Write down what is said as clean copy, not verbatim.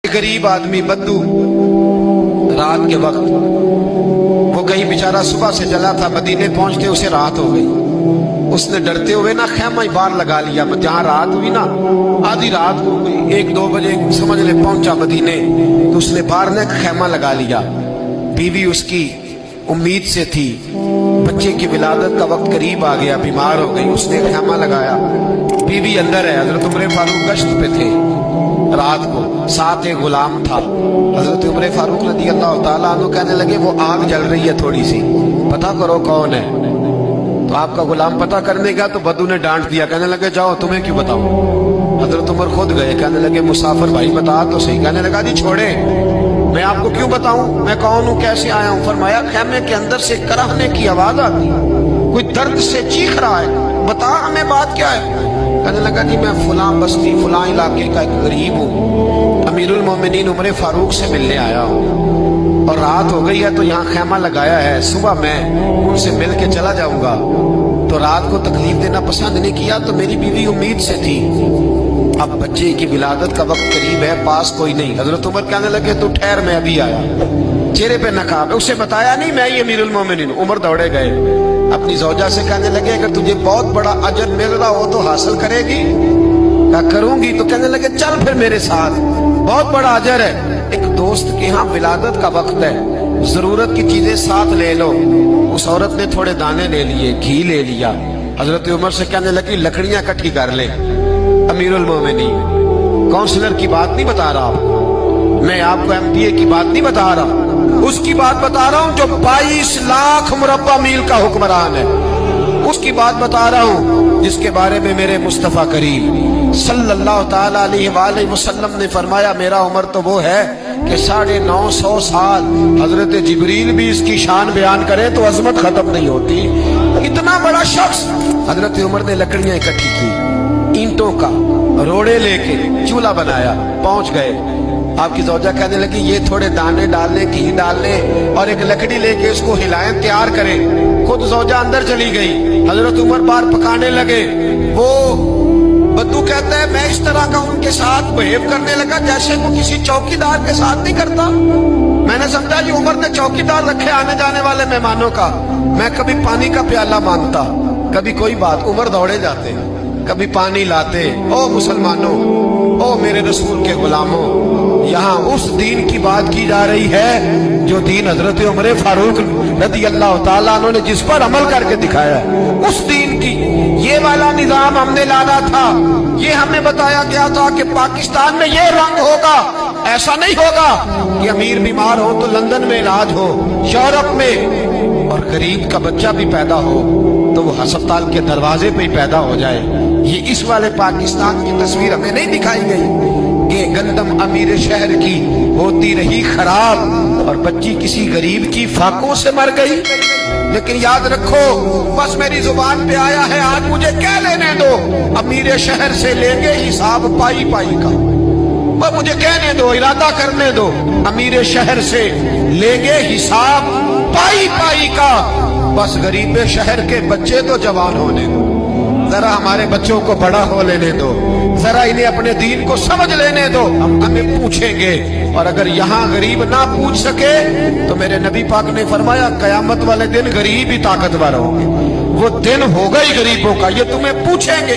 गरीब आदमी बद्दू रात के वक्त वो कहीं बेचारा सुबह से चला था, मदीने पहुंचते उसे रात हो गई। उसने डरते हुए ना खैमा ही बाहर लगा लिया। जहां रात हुई ना, आधी रात हो गई, 1-2 बजे समझ ले पहुंचा मदीने, तो उसने बाहर ने खैमा लगा लिया। बीवी उसकी उम्मीद से थी, बच्चे की विलादत का वक्त करीब आ गया, बीमार हो गई, उसने खैमा लगाया। बीवी अंदर है, हजरत उमर फारूक गश्त पे थे रात को, साथ एक गुलाम था। हजरत उमर फारूक रज़ी अल्लाह ताला अन्हु कहने लगे वो आग जल रही है थोड़ी सी, पता करो कौन है। तो आपका गुलाम पता करने गया तो बद्दू ने डांट दिया, कहने लगे जाओ तुम्हें क्यों बताऊं। हजरत उमर खुद गए, कहने लगे मुसाफिर भाई बता तो सही। कहने लगा जी छोड़े, मैं आपको क्यों बताऊं, मैं कौन हूं, कैसे आया हूं। फरमाया खैमे के अंदर से कराहने की आवाज आती, कोई दर्द से चीख रहा है, बता हमें बात क्या है। कहने लगा जी मैं फलां बस्ती फलां इलाके का एक गरीब हूँ, अमीरुल मोमिनीन उमर फारूक से मिलने आया हूँ और रात हो गई है तो यहाँ खैमा लगाया है, सुबह मैं उनसे मिल के चला जाऊंगा। तो रात को तकलीफ देना पसंद नहीं किया, तो मेरी बीवी उम्मीद से थी, अब बच्चे की विलादत का वक्त करीब है, पास कोई नहीं। हजरत उमर कहने लगे तू ठहर, मैं अभी आया। चेहरे पे नकाब, उसे बताया नहीं मैं ही अमीरुल मोमिनीन। उमर दौड़े गए, अपनी ज़ौजा से कहने लगे अगर तुझे बहुत बड़ा अजर मिल रहा हो तो हासिल करेगी। क्या करूंगी। तो कहने लगे चल फिर मेरे साथ, बहुत बड़ा अजर है। एक दोस्त के यहाँ विलादत का वक्त है, जरूरत की चीजें साथ ले लो। उस औरत ने थोड़े दाने ले लिए, घी ले लिया। हजरत उमर से कहने लगी लकड़ियां इकट्ठी कर ले। अमीरुल मोमिनीन, काउंसलर की बात नहीं बता रहा, मैं आपको MPA की बात नहीं बता रहा, उसकी बात बता रहा हूं जो 22 लाख मुरब्बा मील का हुक्मरान है। उसकी बात बता रहा हूं जिसके बारे में मेरे मुस्तफा करीम सल्लल्लाहु ताला अलैहि वसल्लम ने फरमाया मेरा उम्र तो वो है कि 950 साल हजरत जिब्रील भी इसकी शान बयान करें तो अजमत खत्म नहीं होती। इतना बड़ा शख्स। हजरत उमर ने लकड़ियां इकट्ठी की, ईंटों का रोड़े लेके चूल्हा बनाया, पहुंच गए। आपकी ज़ौजा कहने लगी ये थोड़े दाने डालने, घी डालने और एक लकड़ी लेके इसको हिलाएं, तैयार करें। खुद ज़ौजा अंदर चली गई, हजरत उमर बाहर पकाने लगे। वो बद्दू कहता है मैं इस तरह का उनके साथ बिहेव करने लगा जैसे वो किसी चौकीदार के साथ नहीं करता। मैंने समझा जी उमर ने चौकीदार रखे आने जाने वाले मेहमानों का। मैं कभी पानी का प्याला मांगता, कभी कोई बात, उमर दौड़े जाते, कभी पानी लाते। ओ मुसलमानों, ओ मेरे रसूल के गुलामों, यहाँ उस दीन की बात की जा रही है जो दीन हजरत उमर फारूक रज़ी अल्लाह ताला अन्हु ने जिस पर अमल करके दिखाया है, उस दीन की। ये वाला निजाम हमने लाना था, ये हमें बताया गया था कि पाकिस्तान में ये रंग होगा। ऐसा नहीं होगा कि अमीर बीमार हो तो लंदन में इलाज हो, यूरोप में, और गरीब का बच्चा भी पैदा हो तो वो अस्पताल के दरवाजे पे ही पैदा हो जाए। ये इस वाले पाकिस्तान की तस्वीर हमें नहीं दिखाई गई। ये गंदम अमीर शहर की होती रही खराब और बच्ची किसी गरीब की फाकों से मर गई। लेकिन याद रखो, बस मेरी जुबान पे आया है आज, मुझे क्या लेने दो, अमीर शहर से लेंगे हिसाब पाई पाई का। बस मुझे कहने दो, इरादा करने दो, अमीर शहर से लेंगे हिसाब पाई पाई का। बस गरीब शहर के बच्चे तो जवान होने दो, जरा हमारे बच्चों को बड़ा हो लेने दो, जरा इन्हें अपने दीन को समझ लेने दो, हम हमें पूछेंगे। और अगर यहाँ गरीब ना पूछ सके तो मेरे नबी पाक ने फरमाया कयामत वाले दिन गरीब ही ताकतवर होंगे। वो दिन होगा ही गरीबों का, ये तुम्हें पूछेंगे।